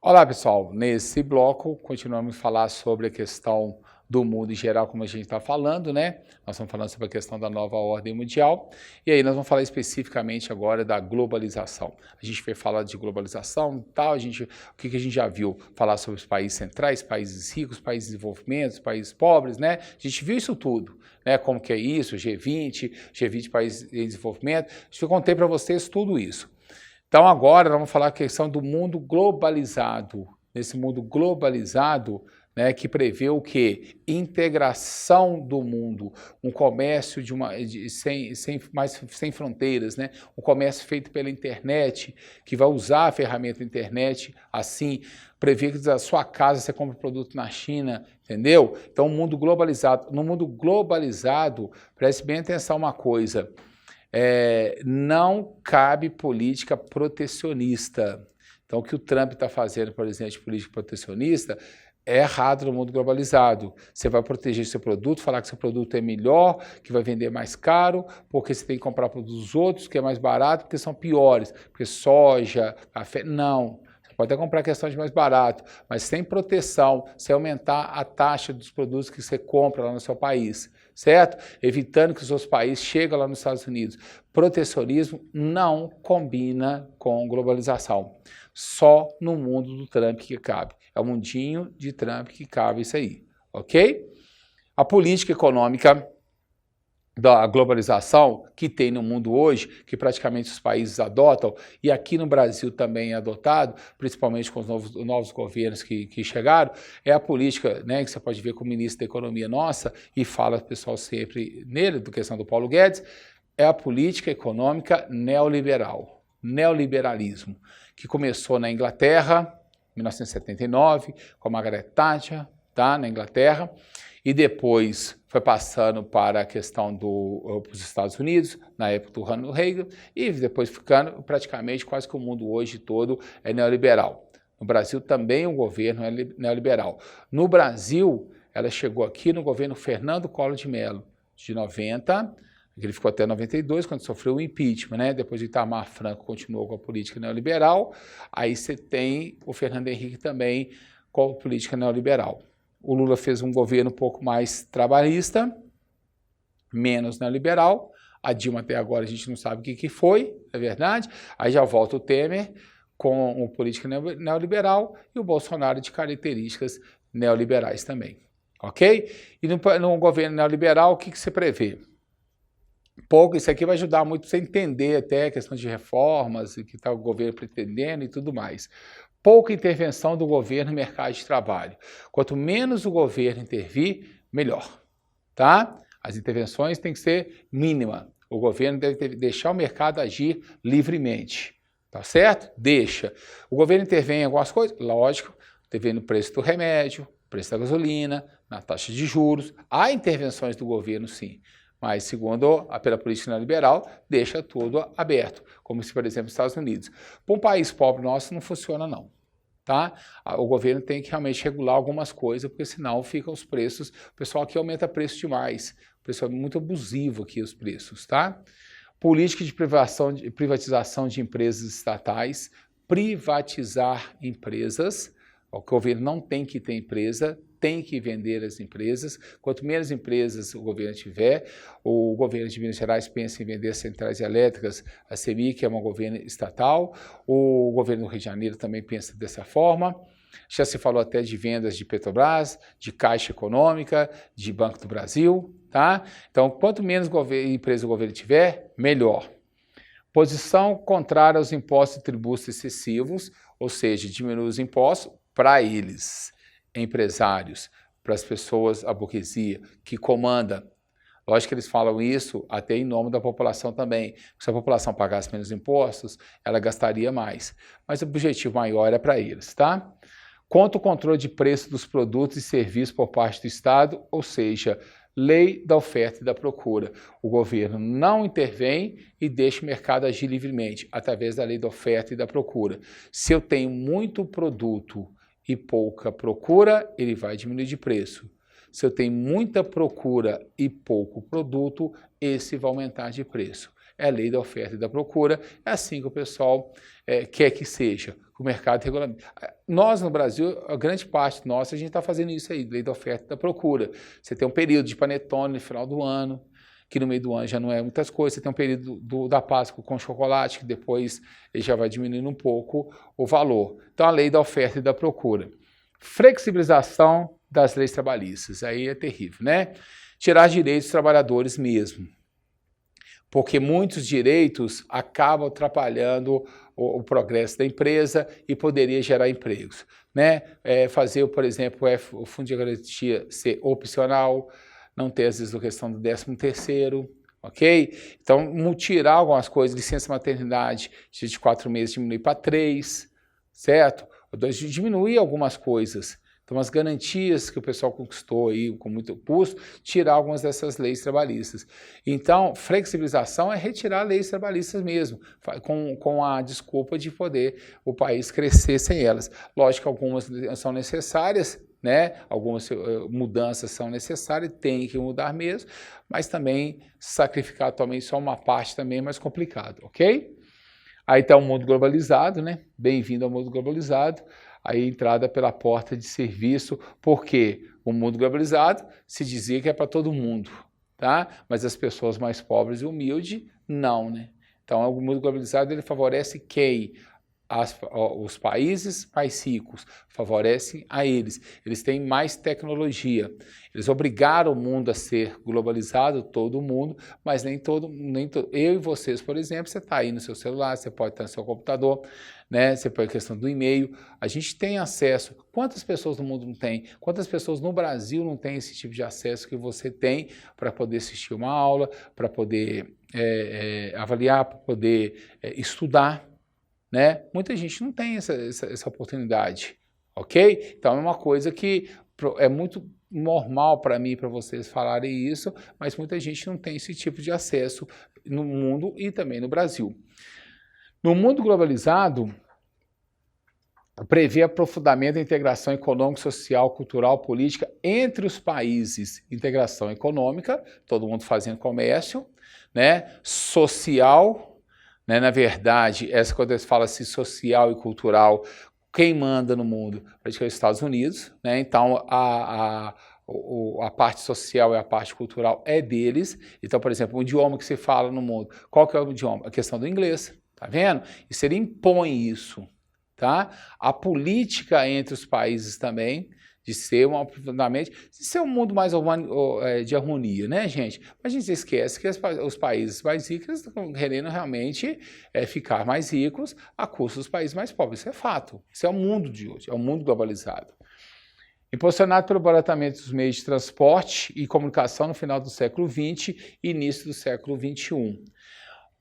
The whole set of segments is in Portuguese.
Olá pessoal, nesse bloco continuamos a falar sobre a questão do mundo em geral, como a gente está falando, né? Nós estamos falando sobre a questão da nova ordem mundial e aí nós vamos falar especificamente agora da globalização. A gente vai falar de globalização e tal, o que a gente já viu? Falar sobre os países centrais, países ricos, países de desenvolvimento, países pobres, né? A gente viu isso tudo, né? Como que é isso, G20 países em desenvolvimento, eu contei para vocês tudo isso. Então agora nós vamos falar a questão do mundo globalizado, nesse mundo globalizado, né, que prevê o quê? Integração do mundo, um comércio sem fronteiras, né? Um comércio feito pela internet, que vai usar a ferramenta internet assim, prevê que da sua casa você compra produto na China, entendeu? Então o mundo globalizado, no mundo globalizado, preste bem atenção uma coisa, não cabe política protecionista. Então, o que o Trump está fazendo, por exemplo, de política protecionista, é errado no mundo globalizado. Você vai proteger seu produto, falar que seu produto é melhor, que vai vender mais caro, porque você tem que comprar produtos dos outros, que é mais barato, porque são piores, porque soja, café, não. Pode até comprar questão de mais barato, mas sem proteção, sem aumentar a taxa dos produtos que você compra lá no seu país, certo? Evitando que os outros países cheguem lá nos Estados Unidos. Protecionismo não combina com globalização. Só no mundo do Trump que cabe. É o mundinho de Trump que cabe isso aí, ok? A política econômica da globalização que tem no mundo hoje, que praticamente os países adotam, e aqui no Brasil também é adotado, principalmente com os novos governos que chegaram, é a política, né, que você pode ver com o ministro da Economia nossa, e fala o pessoal sempre nele, do questão do Paulo Guedes, é a política econômica neoliberal, neoliberalismo, que começou na Inglaterra, em 1979, com a Margaret Thatcher, tá, na Inglaterra, e depois foi passando para a questão dos Estados Unidos, na época do Ronald Reagan, e depois ficando praticamente quase que o mundo hoje todo é neoliberal. No Brasil também o governo é neoliberal. No Brasil, ela chegou aqui no governo Fernando Collor de Mello, de 90, ele ficou até 92, quando sofreu o impeachment, né? Depois de Itamar Franco continuou com a política neoliberal, aí você tem o Fernando Henrique também com a política neoliberal. O Lula fez um governo um pouco mais trabalhista, menos neoliberal. A Dilma até agora a gente não sabe o que foi, é verdade. Aí já volta o Temer com a política neoliberal e o Bolsonaro de características neoliberais também, ok? E no governo neoliberal, o que você prevê? Pouco, isso aqui vai ajudar muito para você entender até a questão de reformas, e que está o governo pretendendo e tudo mais. Pouca intervenção do governo no mercado de trabalho. Quanto menos o governo intervir, melhor, tá? As intervenções têm que ser mínimas. O governo deve deixar o mercado agir livremente, tá certo? Deixa. O governo intervém em algumas coisas? Lógico, intervém no preço do remédio, preço da gasolina, na taxa de juros. Há intervenções do governo, sim. Mas, segundo pela política neoliberal, deixa tudo aberto, como se, por exemplo, os Estados Unidos. Para um país pobre nosso, não funciona, não. Tá? O governo tem que realmente regular algumas coisas, porque senão ficam os preços, o pessoal aqui aumenta preço demais, o pessoal é muito abusivo aqui os preços, tá? Política de privatização de empresas estatais, privatizar empresas, o governo não tem que ter empresa, tem que vender as empresas. Quanto menos empresas o governo tiver, o governo de Minas Gerais pensa em vender as centrais elétricas, a CEMIG, que é um governo estatal, o governo do Rio de Janeiro também pensa dessa forma. Já se falou até de vendas de Petrobras, de Caixa Econômica, de Banco do Brasil, tá? Então, quanto menos empresa o governo tiver, melhor. Posição contrária aos impostos e tributos excessivos, ou seja, diminuir os impostos para eles, empresários, para as pessoas, a burguesia, que comanda. Lógico que eles falam isso até em nome da população também. Se a população pagasse menos impostos, ela gastaria mais. Mas o objetivo maior é para eles, tá? Quanto ao controle de preço dos produtos e serviços por parte do Estado, ou seja, lei da oferta e da procura. O governo não intervém e deixa o mercado agir livremente, através da lei da oferta e da procura. Se eu tenho muito produto e pouca procura, ele vai diminuir de preço. Se eu tenho muita procura e pouco produto, esse vai aumentar de preço. é a lei da oferta e da procura, é assim que o pessoal quer que seja, o mercado regulamenta. Nós no Brasil, a grande parte nossa, a gente está fazendo isso aí, lei da oferta e da procura. Você tem um período de panetone no final do ano, que no meio do ano já não é muitas coisas, você tem um período da Páscoa com chocolate, que depois ele já vai diminuindo um pouco o valor. Então, a lei da oferta e da procura. Flexibilização das leis trabalhistas, aí é terrível, né? Tirar direitos dos trabalhadores mesmo, porque muitos direitos acabam atrapalhando o progresso da empresa e poderia gerar empregos, né? Fazer, por exemplo, o fundo de garantia ser opcional, não ter, às vezes, a questão do 13º, ok? Então, tirar algumas coisas, licença maternidade de 4 meses diminuir para 3, certo? Diminuir algumas coisas. Então, as garantias que o pessoal conquistou aí com muito custo, tirar algumas dessas leis trabalhistas. Então, flexibilização é retirar leis trabalhistas mesmo, com a desculpa de poder o país crescer sem elas. Lógico que algumas são necessárias, né? Algumas mudanças são necessárias, tem que mudar mesmo, mas também sacrificar também só uma parte também é mais complicado, ok? Aí está o mundo globalizado, né? Bem-vindo ao mundo globalizado. Aí entrada pela porta de serviço, porque o mundo globalizado se dizia que é para todo mundo, tá? Mas as pessoas mais pobres e humildes, não, né? Então o mundo globalizado ele favorece quem? Os países mais ricos, favorecem a eles. Eles têm mais tecnologia. Eles obrigaram o mundo a ser globalizado, todo mundo, mas nem todo. Eu e vocês, por exemplo, você está aí no seu celular, você pode estar no seu computador, né? Você pode questão do e-mail. A gente tem acesso. Quantas pessoas no mundo não tem? Quantas pessoas no Brasil não têm esse tipo de acesso que você tem para poder assistir uma aula, para poder avaliar, para poder estudar? Né? Muita gente não tem essa oportunidade, ok? Então é uma coisa que é muito normal para mim e para vocês falarem isso, mas muita gente não tem esse tipo de acesso no mundo e também no Brasil. No mundo globalizado, prevê aprofundamento da integração econômica, social, cultural, política entre os países. Integração econômica, todo mundo fazendo comércio, né? Social, né? Na verdade, quando eles falam assim, social e cultural, quem manda no mundo? Praticamente os Estados Unidos, né? Então a parte social e a parte cultural é deles. Então, por exemplo, o idioma que se fala no mundo, qual que é o idioma? A questão do inglês, tá vendo? E se ele impõe isso, tá? A política entre os países também, de ser um mundo mais de harmonia, né, gente? Mas a gente esquece que os países mais ricos estão querendo realmente ficar mais ricos a custo dos países mais pobres. Isso é fato. Isso é o mundo de hoje, é o mundo globalizado. Impulsionado pelo baratamento dos meios de transporte e comunicação no final do século XX e início do século XXI.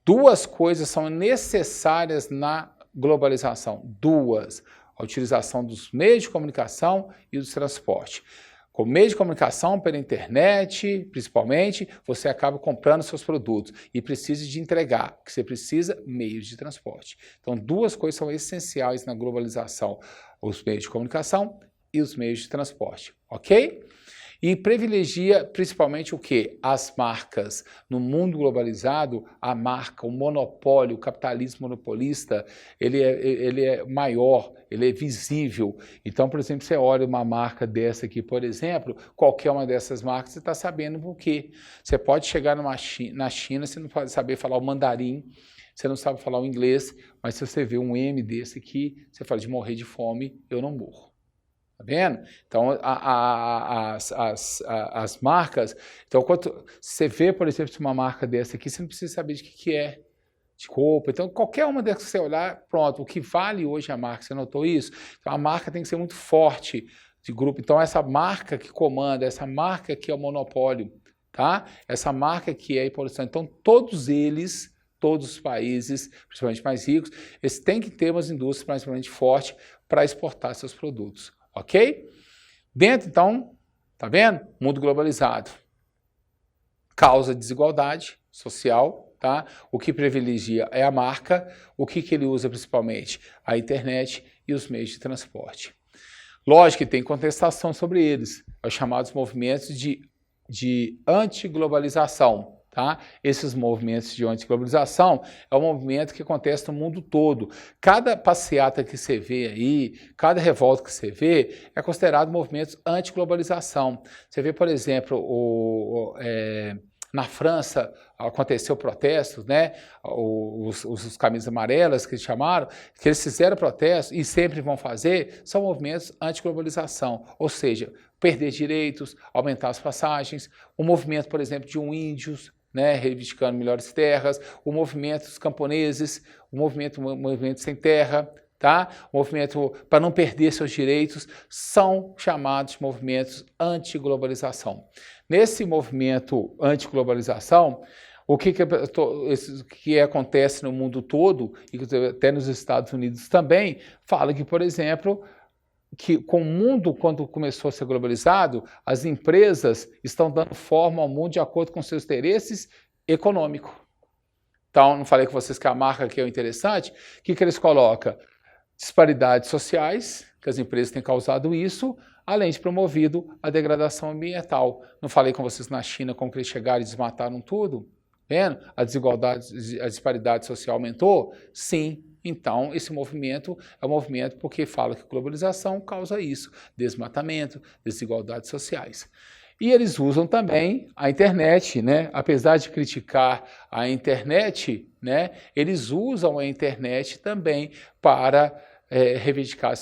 Duas coisas são necessárias na globalização. Duas. A utilização dos meios de comunicação e dos transportes. Com meios de comunicação pela internet, principalmente, você acaba comprando seus produtos e precisa de entregar, que você precisa meios de transporte. Então, duas coisas são essenciais na globalização, os meios de comunicação e os meios de transporte, ok? E privilegia principalmente o quê? As marcas. No mundo globalizado, a marca, o monopólio, o capitalismo monopolista, ele é maior, ele é visível. Então, por exemplo, você olha uma marca dessa aqui, por exemplo, qualquer uma dessas marcas, você está sabendo por quê. Você pode chegar na China, você não pode saber falar o mandarim, você não sabe falar o inglês, mas se você vê um M desse aqui, você fala de morrer de fome, eu não morro. Tá vendo? Então, as marcas... Então, quando você vê, por exemplo, uma marca dessa aqui, você não precisa saber de que é, de roupa. Então, qualquer uma dessas que você olhar, pronto, o que vale hoje a marca, você notou isso? Então, a marca tem que ser muito forte de grupo. Então, essa marca que comanda, essa marca que é o monopólio, tá? Essa marca que é a imposição. Então, todos os países, principalmente mais ricos, eles têm que ter umas indústrias principalmente fortes para exportar seus produtos. Ok? Dentro, então, tá vendo? Mundo globalizado. Causa desigualdade social, tá? O que privilegia é a marca, o que ele usa principalmente? A internet e os meios de transporte. Lógico que tem contestação sobre eles, os chamados movimentos de antiglobalização, Tá? Esses movimentos de antiglobalização é um movimento que acontece no mundo todo. Cada passeata que você vê aí, cada revolta que você vê, é considerado movimentos antiglobalização. Você vê, por exemplo, na França aconteceu protestos, né? Os camisas amarelas que eles chamaram, que eles fizeram protestos e sempre vão fazer, são movimentos antiglobalização, ou seja, perder direitos, aumentar as passagens, o movimento, por exemplo, de índios, né, reivindicando melhores terras, o movimento dos camponeses, o movimento sem terra, tá? O movimento para não perder seus direitos, são chamados de movimentos anti-globalização. Nesse movimento anti-globalização, o que acontece no mundo todo, e até nos Estados Unidos também, fala que, por exemplo, que com o mundo, quando começou a ser globalizado, as empresas estão dando forma ao mundo de acordo com seus interesses econômicos. Então, não falei com vocês que a marca aqui é o interessante? O que eles colocam? Disparidades sociais, que as empresas têm causado isso, além de promovido a degradação ambiental. Não falei com vocês na China como que eles chegaram e desmataram tudo? Vendo? A disparidade social aumentou? Sim. Então, esse movimento é um movimento porque fala que globalização causa isso, desmatamento, desigualdades sociais. E eles usam também a internet, né? Apesar de criticar a internet, né? Eles usam a internet também para reivindicar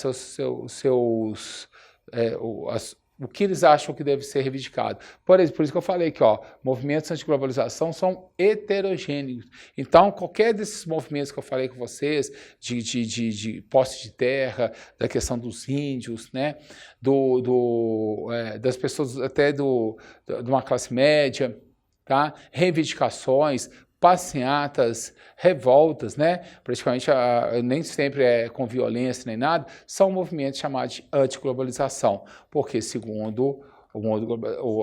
o que eles acham que deve ser reivindicado. Por isso que eu falei que movimentos anti-globalização são heterogêneos. Então, qualquer desses movimentos que eu falei com vocês, de posse de terra, da questão dos índios, né, das pessoas até de uma classe média, tá? Reivindicações, passeatas, revoltas, né? Praticamente nem sempre é com violência nem nada, são movimentos chamados de antiglobalização, porque segundo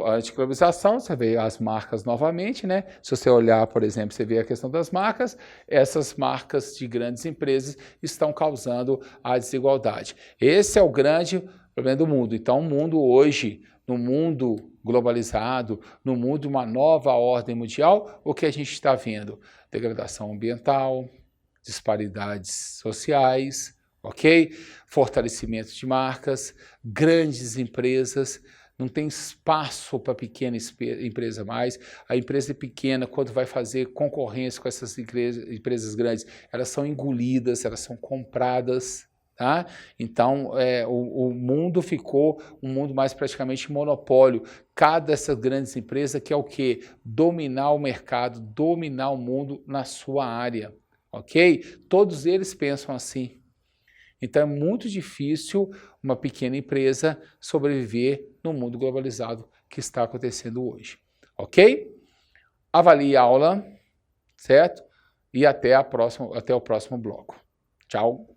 a antiglobalização, você vê as marcas novamente, né? Se você olhar, por exemplo, você vê a questão das marcas, essas marcas de grandes empresas estão causando a desigualdade. Esse é o grande problema do mundo. Então, o mundo hoje, no mundo globalizado, no mundo de uma nova ordem mundial, o que a gente está vendo? Degradação ambiental, disparidades sociais, ok? Fortalecimento de marcas, grandes empresas, não tem espaço para pequena empresa mais. A empresa pequena, quando vai fazer concorrência com essas empresas grandes, elas são engolidas, elas são compradas. Tá? Então, o mundo ficou um mundo mais praticamente monopólio. Cada dessas grandes empresas quer o quê? Dominar o mercado, dominar o mundo na sua área, ok? Todos eles pensam assim. Então, é muito difícil uma pequena empresa sobreviver no mundo globalizado que está acontecendo hoje, ok? Avalie a aula, certo? E até o próximo bloco. Tchau!